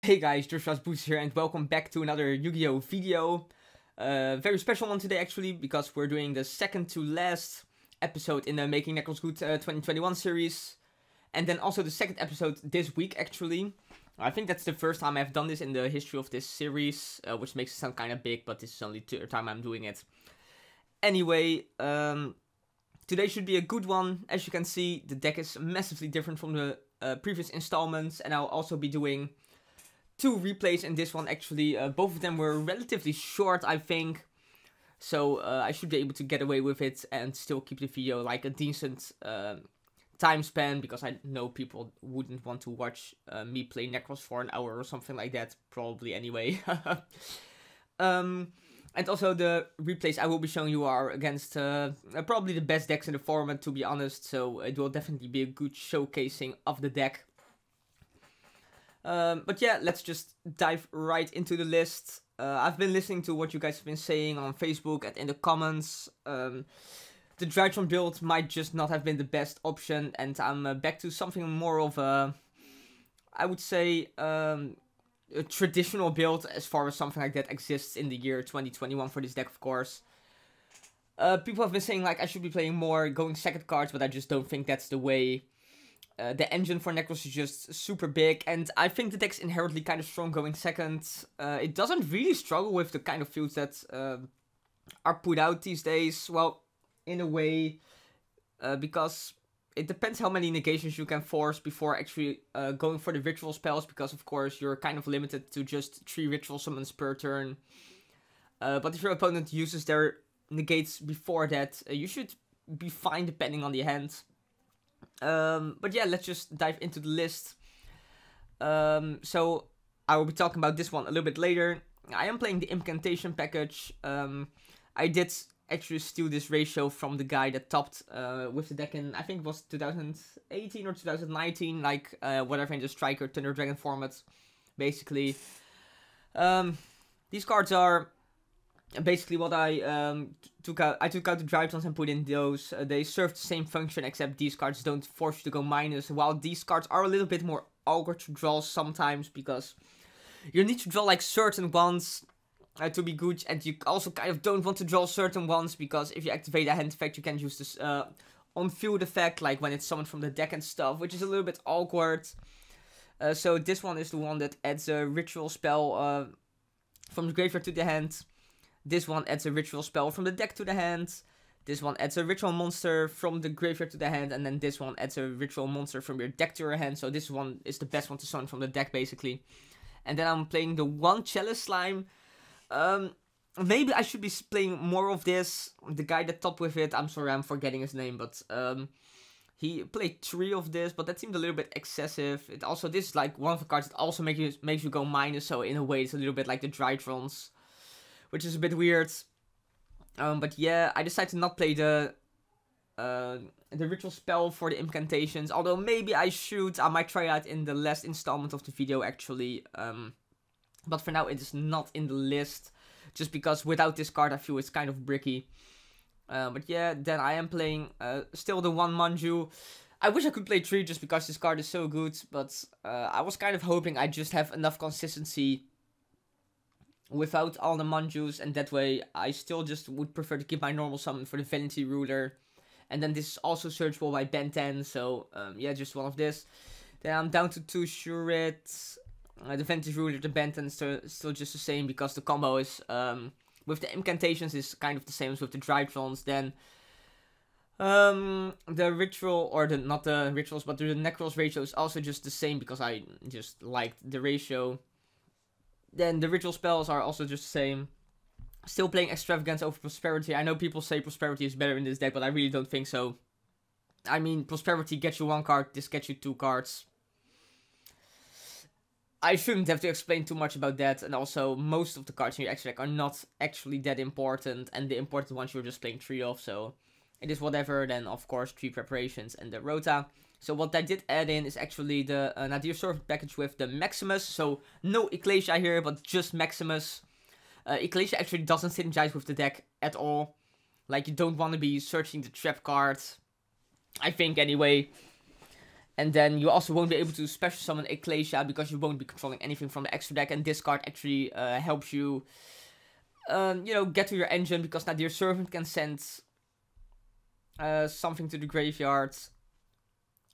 Hey guys, Joshua's Boost here and welcome back to another Yu-Gi-Oh video. Very special one today actually, because we're doing the second to last episode in the Making Nekroz Good 2021 series. And then also the second episode this week actually. I think that's the first time I've done this in the history of this series, which makes it sound kind of big, but this is only the third time I'm doing it. Anyway, today should be a good one. As you can see, the deck is massively different from the previous installments, and I'll also be doing two replays in this one actually. Both of them were relatively short, I think, so I should be able to get away with it and still keep the video like a decent time span, because I know people wouldn't want to watch me play Nekroz for an hour or something like that, probably anyway. And also the replays I will be showing you are against probably the best decks in the format, to be honest, so it will definitely be a good showcasing of the deck. But yeah, let's just dive right into the list. I've been listening to what you guys have been saying on Facebook and in the comments. The Drytron build might just not have been the best option, and I'm back to something more of a, I would say, a traditional build, as far as something like that exists in the year 2021 for this deck, of course. People have been saying like I should be playing more going second cards, but I just don't think that's the way. The engine for Nekroz is just super big, and I think the deck's inherently kind of strong going second. It doesn't really struggle with the kind of fields that are put out these days. Well, in a way, because it depends how many negations you can force before actually going for the ritual spells, because of course you're kind of limited to just 3 ritual summons per turn. But if your opponent uses their negates before that, you should be fine depending on the hand. But yeah, let's just dive into the list. So I will be talking about this one a little bit later. I am playing the incantation package. I did actually steal this ratio from the guy that topped with the deck in, I think it was 2018 or 2019, like whatever, in the Striker Thunder Dragon format, basically. These cards are basically what I took out. I took out the Drytrons and put in those. They serve the same function, except these cards don't force you to go minus, while these cards are a little bit more awkward to draw sometimes, because you need to draw like certain ones to be good, and you also kind of don't want to draw certain ones, because if you activate a hand effect, you can use this on-field effect, like when it's summoned from the deck and stuff, which is a little bit awkward. So this one is the one that adds a ritual spell from the graveyard to the hand. This one adds a ritual spell from the deck to the hand. This one adds a ritual monster from the graveyard to the hand. And then this one adds a ritual monster from your deck to your hand. So this one is the best one to summon from the deck, basically. And then I'm playing the one Chalice Slime. Maybe I should be playing more of this. The guy that topped with it, I'm sorry, I'm forgetting his name, but he played 3 of this, but that seemed a little bit excessive. It also, this is like one of the cards that also makes you go minus, so in a way it's a little bit like the Drytrons, which is a bit weird. But yeah, I decided to not play the ritual spell for the incantations, although maybe I should. I might try that in the last installment of the video actually. But for now it is not in the list, just because without this card I feel it's kind of bricky. But yeah, then I am playing still the 1 Manju. I wish I could play 3 just because this card is so good, but I was kind of hoping I just have enough consistency without all the Manjus, and that way I still just would prefer to keep my normal summon for the Vanity Ruler. And then this is also searchable by Ben 10, so yeah, just one of this. Then I'm down to 2 Shurit. The Vanity Ruler, the Ben 10 is still just the same, because the combo is, with the incantations is kind of the same as with the Drytrons. Then the ritual, or not the rituals, but the Nekroz ratio is also just the same, because I just liked the ratio. Then the ritual spells are also just the same. Still playing Extravagance over Prosperity. I know people say Prosperity is better in this deck, but I really don't think so. I mean, Prosperity gets you 1 card, this gets you 2 cards. I shouldn't have to explain too much about that, and also most of the cards in your extra deck are not actually that important, and the important ones you're just playing 3 of, so it is whatever. Then of course 3 preparations and the Rota. So what I did add in is actually the Nadir Servant package with the Maximus. So no Ecclesia here, but just Maximus. Ecclesia actually doesn't synergize with the deck at all. Like, you don't want to be searching the trap card, I think anyway. And then you also won't be able to special summon Ecclesia because you won't be controlling anything from the extra deck. And this card actually helps you, you know, get to your engine, because now your servant can send something to the graveyard.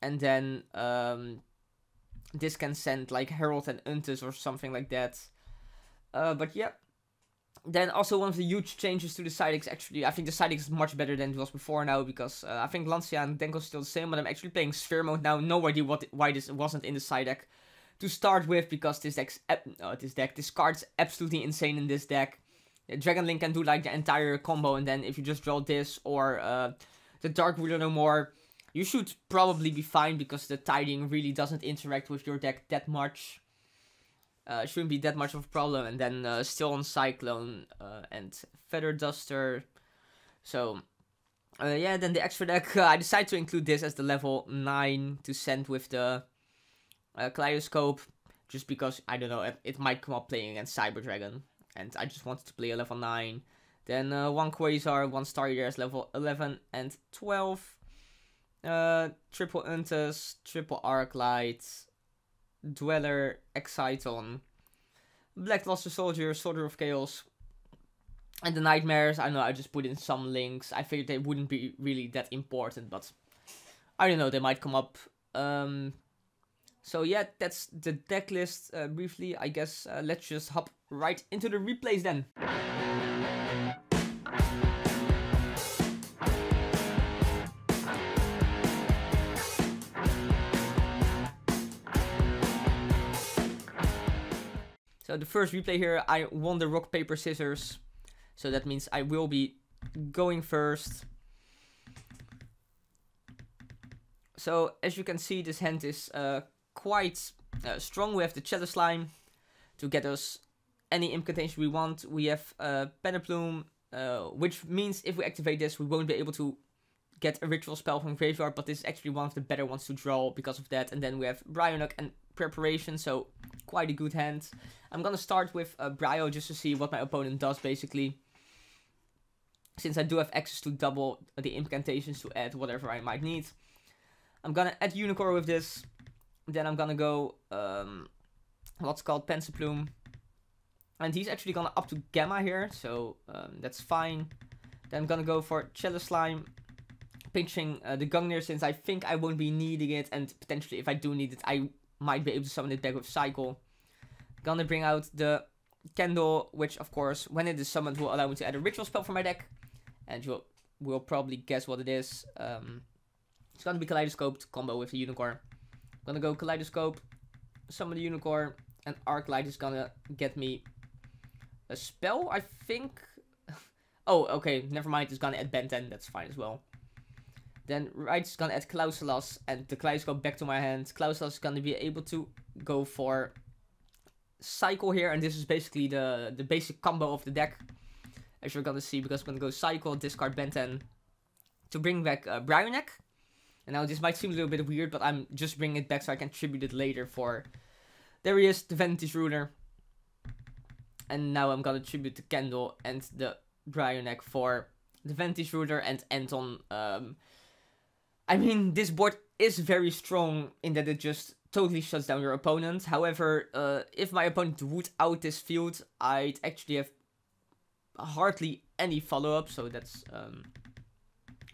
And then this can send like Herald and Untus or something like that. But yeah. Then also one of the huge changes to the side decks, actually, I think the side deck is much better than it was before now, because I think Lancia and Denko is still the same, but I'm actually playing Sphere mode now. No idea why this wasn't in the side deck to start with, because this card's absolutely insane in this deck. Dragon Link can do like the entire combo, and then if you just draw this or the Dark Ruler no more, you should probably be fine, because the Tiding really doesn't interact with your deck that much. Shouldn't be that much of a problem. And then still on Cyclone and Feather Duster. So yeah, then the extra deck, I decided to include this as the level 9 to send with the Kaleidoscope, just because, I don't know, it might come up playing against Cyber Dragon, and I just wanted to play a level 9. Then 1 Quasar, 1 Star Eater as level 11 and 12. Triple Untus, triple Arclight, Dweller, Exciton, Black Luster Soldier, Soldier of Chaos, and the Nightmares. I don't know, I just put in some links. I figured they wouldn't be really that important, but I don't know, they might come up. So yeah, that's the deck list briefly. I guess let's just hop right into the replays then. So the first replay here, I won the rock, paper, scissors. So that means I will be going first. So as you can see, this hand is quite strong. We have the Cheddar Slime to get us any incantation we want. We have Penaplume, which means if we activate this, we won't be able to get a ritual spell from graveyard, but this is actually one of the better ones to draw because of that. And then we have Bryonic and Preparation, so quite a good hand. I'm gonna start with Bryo just to see what my opponent does, basically, since I do have access to double the incantations to add whatever I might need. I'm gonna add Unicorn with this. Then I'm gonna go what's called Pensaplume, and he's actually gonna up to Gamma here, so that's fine. Then I'm gonna go for Cheddar Slime, pinching the Gungnir, since I think I won't be needing it, and potentially if I do need it, I might be able to summon it back with Cycle. Gonna bring out the Candle, which of course, when it is summoned, will allow me to add a ritual spell for my deck, and you will probably guess what it is. It's gonna be Kaleidoscope to combo with the Unicorn. Gonna go Kaleidoscope, summon the Unicorn, and Arclight is gonna get me a spell, I think. Oh, okay, never mind, it's gonna add Benten, that's fine as well. Then Right is gonna add Clausulas and the Kaleidoscope back to my hand. Clausulas is gonna be able to go for Cycle here, and this is basically the basic combo of the deck, as you're gonna see, because I'm gonna go Cycle, discard Benten to bring back Bryonic. And now this might seem a little bit weird, but I'm just bringing it back so I can tribute it later for... There he is, the Vanity's Ruler. And now I'm gonna tribute the Candle and the Bryonic for the Vanity's Ruler and Anton. I mean, this board is very strong in that it just totally shuts down your opponent. However, if my opponent would out this field, I'd actually have hardly any follow-up, so that's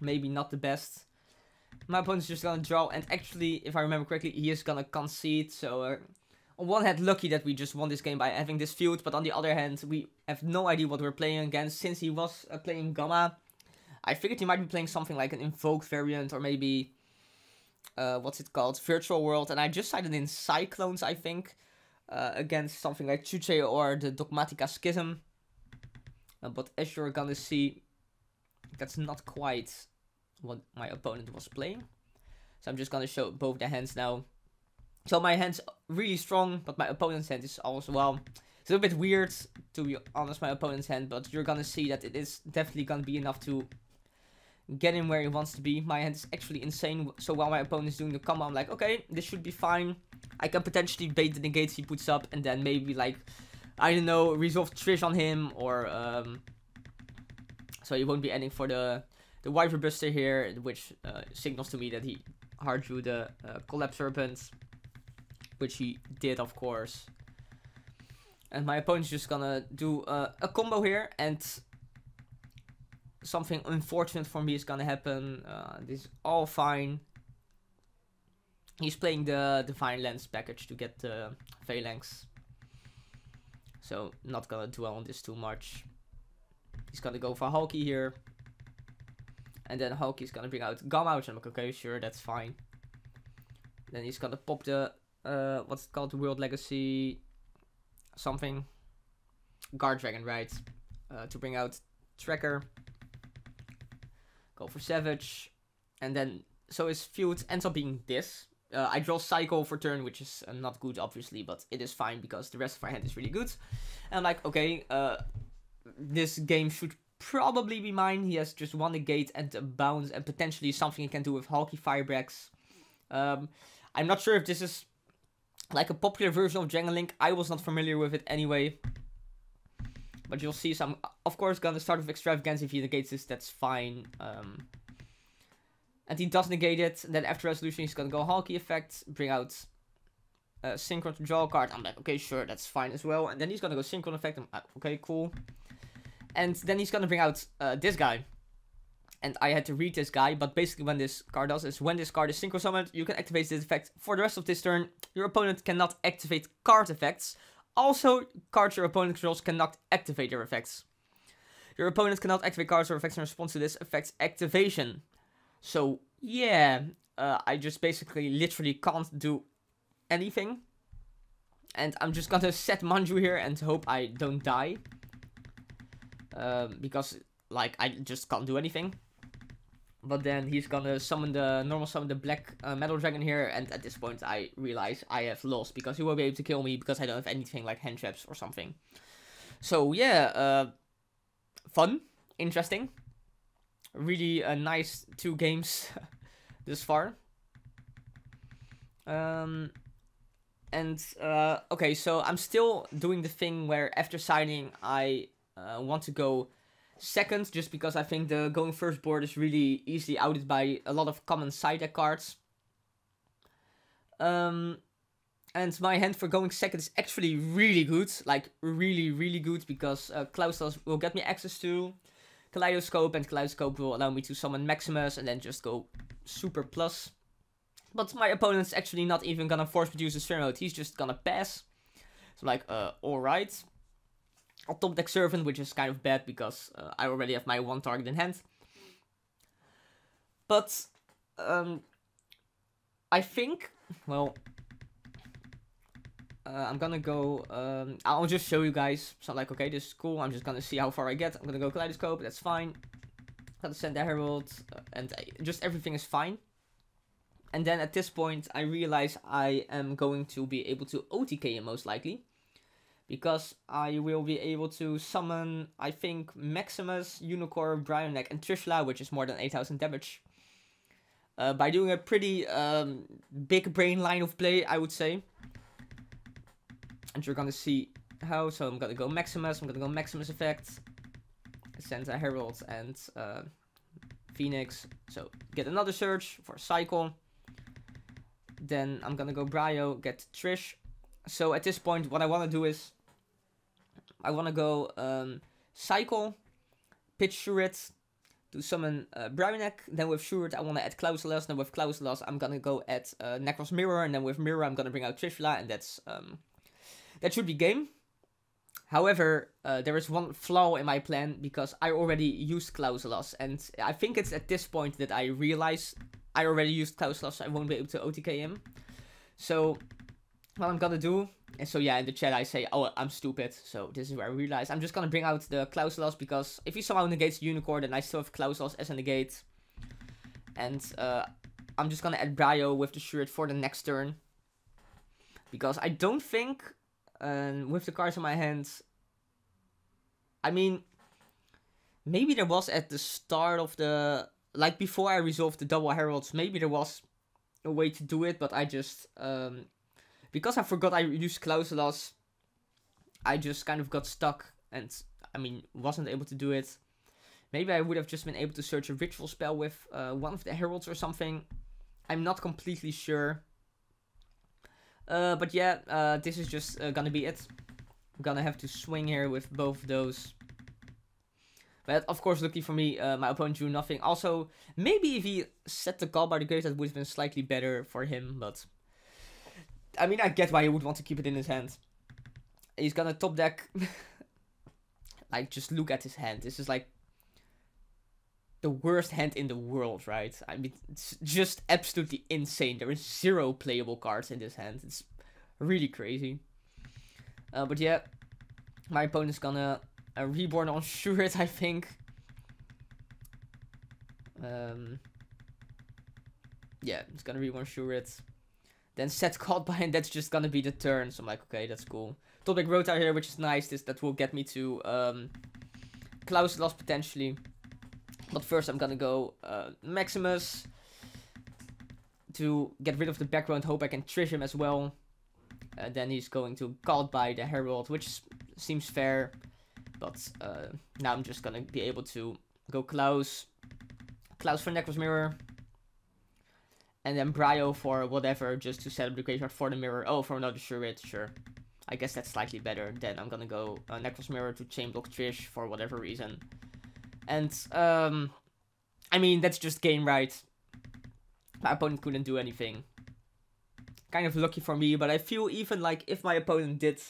maybe not the best. My opponent's just gonna draw, and actually, if I remember correctly, he is gonna concede, so on one hand, lucky that we just won this game by having this field, but on the other hand, we have no idea what we're playing against. Since he was playing Gamma, I figured he might be playing something like an Invoke variant, or maybe, what's it called, Virtual World, and I just sided in Cyclones, I think, against something like Chuche or the Dogmatica Schism. But as you're gonna see, that's not quite what my opponent was playing. So I'm just gonna show both the hands now. So my hand's really strong, but my opponent's hand is also, well, it's a little bit weird, to be honest, my opponent's hand, but you're gonna see that it is definitely gonna be enough to get him where he wants to be. My hand is actually insane, so while my opponent is doing the combo, I'm like, okay, this should be fine. I can potentially bait the negates he puts up, and then maybe, like, I don't know, resolve Trish on him, or, so he won't be ending for the Wyver Buster here, which signals to me that he hard drew the Collapse Serpent, which he did, of course. And my opponent's just gonna do a combo here, and something unfortunate for me is gonna happen. This is all fine. He's playing the Divine Lens package to get the Phalanx. So, not gonna dwell on this too much. He's gonna go for Hulky here. And then Hulky's gonna bring out Gamma, which I'm like, okay, sure, that's fine. Then he's gonna pop the, what's it called, World Legacy something. Guard Dragon, right? To bring out Tracker. Go for Savage. And then, so his feud ends up being this. I draw Cycle for turn, which is not good, obviously, but it is fine because the rest of our hand is really good. And I'm like, okay, this game should probably be mine. He has just one negate and a bounce, and potentially something he can do with Hulky Firebreaks. I'm not sure if this is like a popular version of Dragon Link. I was not familiar with it anyway. But you'll see, so I'm of course gonna start with Extravagance. If he negates this, that's fine. And he does negate it. And then after Resolution, he's gonna go Hulky effect, bring out Synchron to draw a card. I'm like, okay, sure, that's fine as well. And then he's gonna go Synchron effect. I'm like, okay, cool. And then he's gonna bring out this guy. And I had to read this guy, but basically what this card does is when this card is Synchro summoned, you can activate this effect for the rest of this turn. Your opponent cannot activate card effects. Also, cards your opponent controls cannot activate their effects. Your opponent cannot activate cards or effects in response to this effect's activation. So, yeah, I just basically literally can't do anything. And I'm just gonna set Manju here and hope I don't die. Because, like, I just can't do anything. But then he's gonna summon the black metal dragon here, and at this point I realize I have lost because he won't be able to kill me because I don't have anything like hand traps or something. So yeah, fun, interesting, really a nice 2 games this far. Okay, so I'm still doing the thing where after signing I want to go second, just because I think the going first board is really easily outed by a lot of common side deck cards. And my hand for going second is actually really good, like really good, because Clausthal will get me access to Kaleidoscope, and Kaleidoscope will allow me to summon Maximus and then just go super plus. But my opponent's actually not even gonna force me to use the Sphere Mode, he's just gonna pass. So I'm like, alright. I'll top deck Servant, which is kind of bad because I already have my 1 target in hand. But I think, well, I'm gonna go, I'll just show you guys. So like, okay, this is cool, I'm just gonna see how far I get. I'm gonna go Kaleidoscope, that's fine. Gotta send the Herald, and just everything is fine. And then at this point, I realize I am going to be able to OTK him most likely. Because I will be able to summon, I think, Maximus, Unicorn, Brionek, and Trishula, which is more than 8,000 damage. By doing a pretty big brain line of play, I would say. And you're gonna see how. So I'm gonna go Maximus, effect. Send a Herald and Phoenix. So get another Surge for Cycle. Then I'm gonna go Brio, get Trish. So at this point, what I want to do is, I want to go Cycle, pitch Shurit to summon Brionek. Then with Shurit, I want to add Clauselas. Then with Clauselas, I'm going to go add Nekroz Mirror. And then with Mirror, I'm going to bring out Trishula. And that's that should be game. However, there is one flaw in my plan because I already used Clauselas. And I think it's at this point that I realize I already used Clauselas, so I won't be able to OTK him. So what I'm gonna do, and so yeah, in the chat I say, oh, I'm stupid, so this is where I realize. I'm just gonna bring out the Clauselas, because if he somehow negates Unicorn, then I still have Clauselas as a negate. And I'm just gonna add Brio with the Shurit for the next turn. Because I don't think, with the cards in my hands, I mean, maybe there was at the start of the, like before I resolved the double Heralds, maybe there was a way to do it, but I just, because I forgot I used Clauselas, I just kind of got stuck and, I mean, wasn't able to do it. Maybe I would have just been able to search a ritual spell with one of the heralds or something. I'm not completely sure. But yeah, this is just gonna be it. I'm gonna have to swing here with both of those. But of course, lucky for me, my opponent drew nothing. Also, maybe if he set the call by the grave, that would have been slightly better for him. But I mean, I get why he would want to keep it in his hand. He's gonna top deck. Like, just look at his hand. This is like the worst hand in the world, right? I mean, it's just absolutely insane. There is 0 playable cards in this hand. It's really crazy. But yeah, my opponent's gonna reborn on Shurit, I think. Yeah, it's gonna reborn Shurit. Then set called by, and that's just gonna be the turn. So I'm like, okay, that's cool. Top deck Rota here, which is nice. That will get me to Klaus loss potentially. But first I'm gonna go Maximus to get rid of the background. Hope I can trish him as well. Then he's going to called by the Herald, which seems fair. But now I'm just gonna be able to go Klaus. Klaus for Nekroz Mirror. And then Bryo for whatever, just to set up the graveyard for the mirror. Oh, for another Shurit, sure. I guess that's slightly better. Then I'm gonna go Nekroz Mirror to chain block Trish for whatever reason. And, I mean, that's just game right. My opponent couldn't do anything. Kind of lucky for me, but I feel even like if my opponent did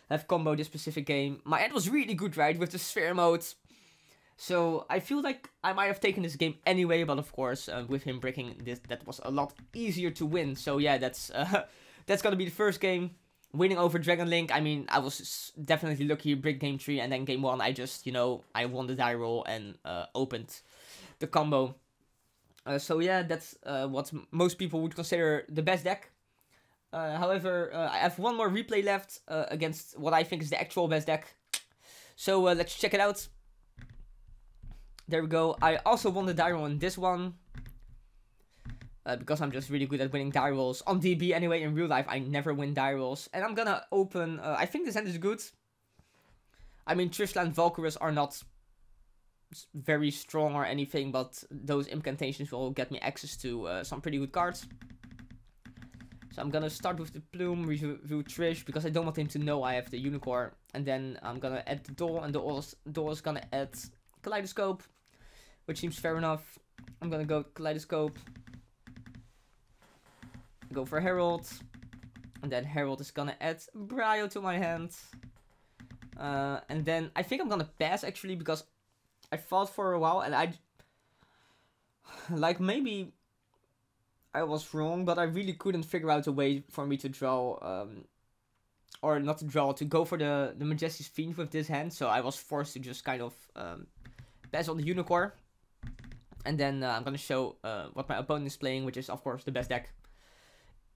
have combo this specific game, my hand was really good, right, with the sphere mode. So I feel like I might have taken this game anyway, but of course, with him breaking this, that was a lot easier to win. So yeah, that's gonna be the first game. Winning over Dragon Link, I mean, I was definitely lucky. Break game 3, and then game 1, I just, you know, I won the die roll and opened the combo. So yeah, that's what most people would consider the best deck. However, I have one more replay left against what I think is the actual best deck. So let's check it out. There we go. I also won the die roll in this one. Because I'm just really good at winning die rolls. On DB anyway, in real life I never win die rolls. And I'm gonna open, I think this hand is good. I mean, Trishla and Valkyries are not very strong or anything, but those incantations will get me access to some pretty good cards. So I'm gonna start with the Plume, review Trish, because I don't want him to know I have the Unicorn. And then I'm gonna add the Doll, and the Doll is gonna add Kaleidoscope, which seems fair enough. I'm gonna go Kaleidoscope. Go for Herald, and then Herald is gonna add Bryo to my hand, and then I think I'm gonna pass actually, because I thought for a while and I like maybe I was wrong, but I really couldn't figure out a way for me to draw or not to draw, to go for the Majesty's Fiend with this hand, so I was forced to just kind of pass on the Unicorn, and then I'm gonna show what my opponent is playing, which is of course the best deck.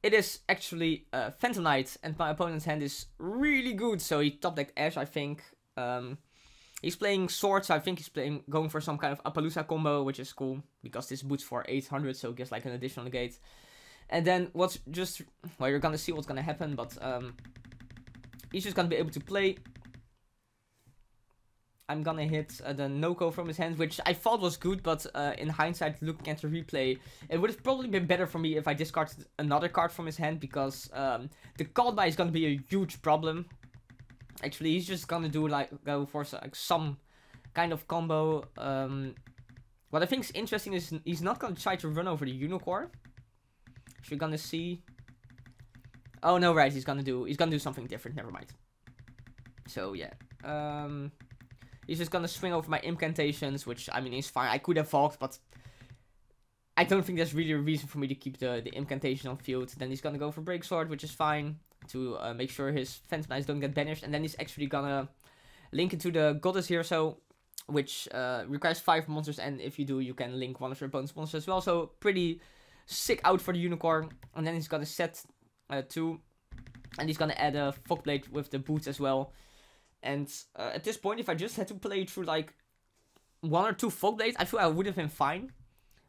It is actually Phantom Knight, and my opponent's hand is really good. So he top decked Ash, I think. He's playing Sword, so I think he's going for some kind of Appaloosa combo, which is cool, because this boots for 800, so it gives like an additional negate. And then what's just, well, you're gonna see what's gonna happen, but he's just gonna be able to play. I'm gonna hit the no-ko from his hand, which I thought was good, but in hindsight, looking at the replay, it would have probably been better for me if I discarded another card from his hand, because the called by is gonna be a huge problem. Actually, he's just gonna do go for like some kind of combo. What I think is interesting is he's not gonna try to run over the Unicorn. Which we're gonna see. Oh no, right, he's gonna do something different. Never mind. So yeah. He's just gonna swing over my incantations, which, I mean, is fine. I could have Valked, but I don't think there's really a reason for me to keep the incantation on field. Then he's gonna go for Break Sword, which is fine, to make sure his Phantom Knights don't get banished. And then he's actually gonna link into the Goddess here, so, which requires 5 monsters, and if you do, you can link one of your opponent's monsters as well. So, pretty sick out for the Unicorn. And then he's gonna set 2, and he's gonna add a Fogblade with the boots as well. And at this point, if I just had to play through like 1 or 2 Fogblades, I feel I would have been fine.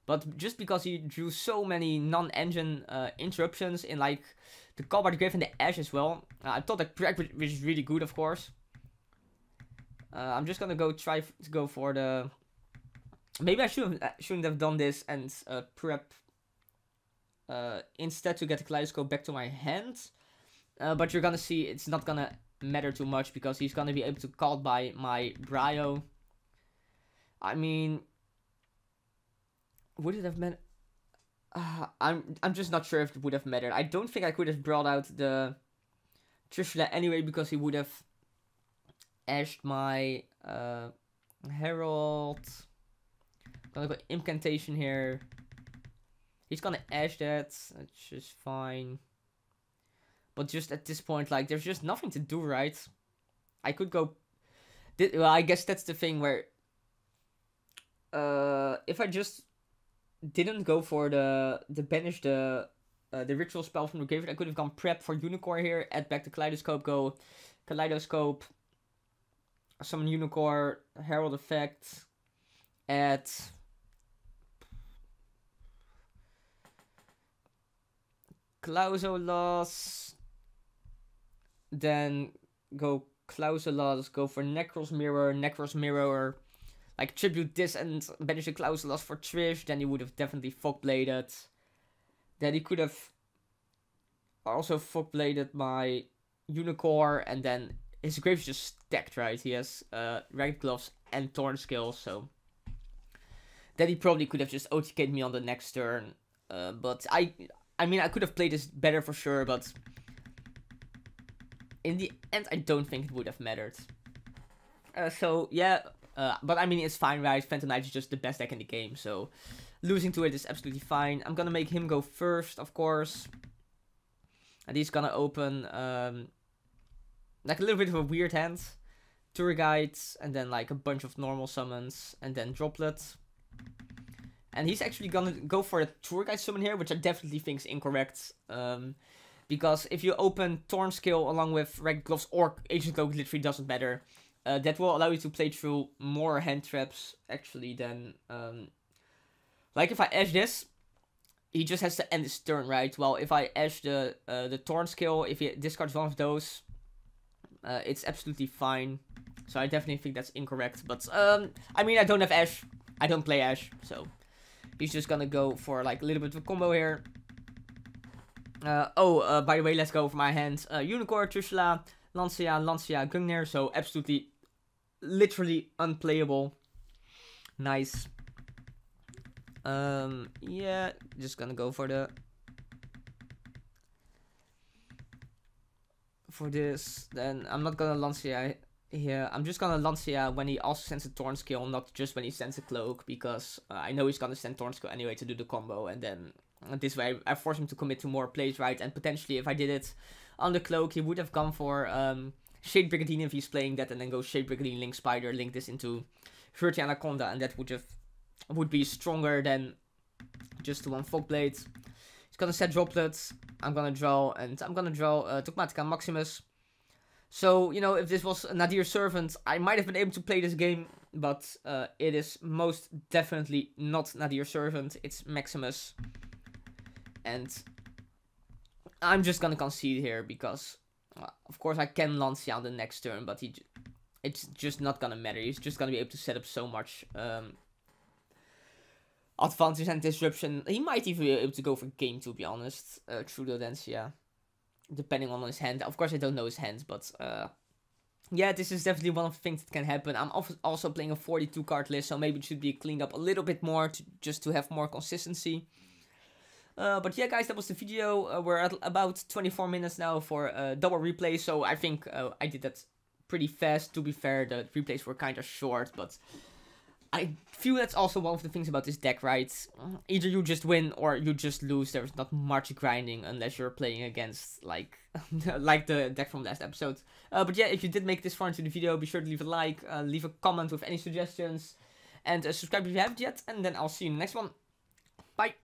But just because he drew so many non-engine interruptions in like the Call by the Grave and the Ash as well, I thought that Prep, which is really good, of course. I'm just gonna try to go for the. Maybe I shouldn't have done this and prep instead to get the Kaleidoscope back to my hand. But you're gonna see it's not gonna matter too much because he's gonna be able to call by my Brio. I mean, would it have meant? I'm just not sure if it would have mattered. I don't think I could have brought out the Trishula anyway because he would have ashed my Herald. Gonna go Incantation here. He's gonna ash that. That's just fine. But just at this point, like, there's just nothing to do, right? I could go... Well, I guess that's the thing where... if I just didn't go for the banish the ritual spell from the graveyard, I could have gone prep for Unicorn here, add back the Kaleidoscope, go Kaleidoscope, summon Unicorn, Herald effect, add Clausolas, then go Clausolas, go for Nekroz Mirror, like tribute this and banish the Clausolas for Trish, then he would have definitely Fogbladed. Then he could have also Fogbladed my Unicorn, and then his grave's just stacked, right? He has Ragged Gloves and Thornskill, so then he probably could have just OTK'd me on the next turn. But I mean, I could have played this better for sure, but in the end, I don't think it would have mattered. So, yeah, but I mean, it's fine, right? Phantom Knight is just the best deck in the game, so losing to it is absolutely fine. I'm gonna make him go first, of course. And he's gonna open, like a little bit of a weird hand. Tour Guides, and then like a bunch of normal summons, and then Droplet. And he's actually gonna go for a Tour Guide summon here, which I definitely think is incorrect. Because if you open Thornskill along with Ragged Gloves or Ancient Cloak, literally doesn't matter. That will allow you to play through more hand traps, actually, than... like, if I Ash this, he just has to end his turn, right? Well, if I Ash the Thornskill, if he discards one of those, it's absolutely fine. So I definitely think that's incorrect. But, I mean, I don't have Ash. I don't play Ash, so... He's just gonna go for, like, a little bit of a combo here. By the way, let's go for my hands. Unicorn, Trishula, Lancia, Gungnir. So, absolutely, literally unplayable. Nice. Yeah, just gonna go for the... For this, then I'm not gonna Lancia here. I'm just gonna Lancia when he also sends a Thornskill, not just when he sends a Cloak, because I know he's gonna send Thornskill anyway to do the combo, and then this way I force him to commit to more plays, right? And potentially if I did it on the Cloak, he would have gone for Shade Brigandine if he's playing that, and then go Shade Brigandine, Link Spider, link this into Virtua Anaconda, and that would be stronger than just the one Fogblade. He's gonna set Droplets, I'm gonna draw, and I'm gonna draw Dogmatica Maximus. So, you know, if this was Nadir's Servant, I might have been able to play this game, but it is most definitely not Nadir's Servant, it's Maximus. And I'm just gonna concede here, because, of course, I can Lancia on the next turn, but it's just not gonna matter. He's just gonna be able to set up so much advantage and disruption. He might even be able to go for game, to be honest, through the Lancia. Depending on his hand. Of course, I don't know his hands, but yeah, this is definitely one of the things that can happen. I'm also playing a 42 card list, so maybe it should be cleaned up a little bit more just to have more consistency. But yeah, guys, that was the video. We're at about 24 minutes now for a double replay, so I think I did that pretty fast. To be fair, the replays were kind of short, but I feel that's also one of the things about this deck, right? Either you just win or you just lose. There's not much grinding unless you're playing against, like, like the deck from last episode. But yeah, if you did make this far into the video, be sure to leave a like, leave a comment with any suggestions, and subscribe if you haven't yet, and then I'll see you in the next one. Bye!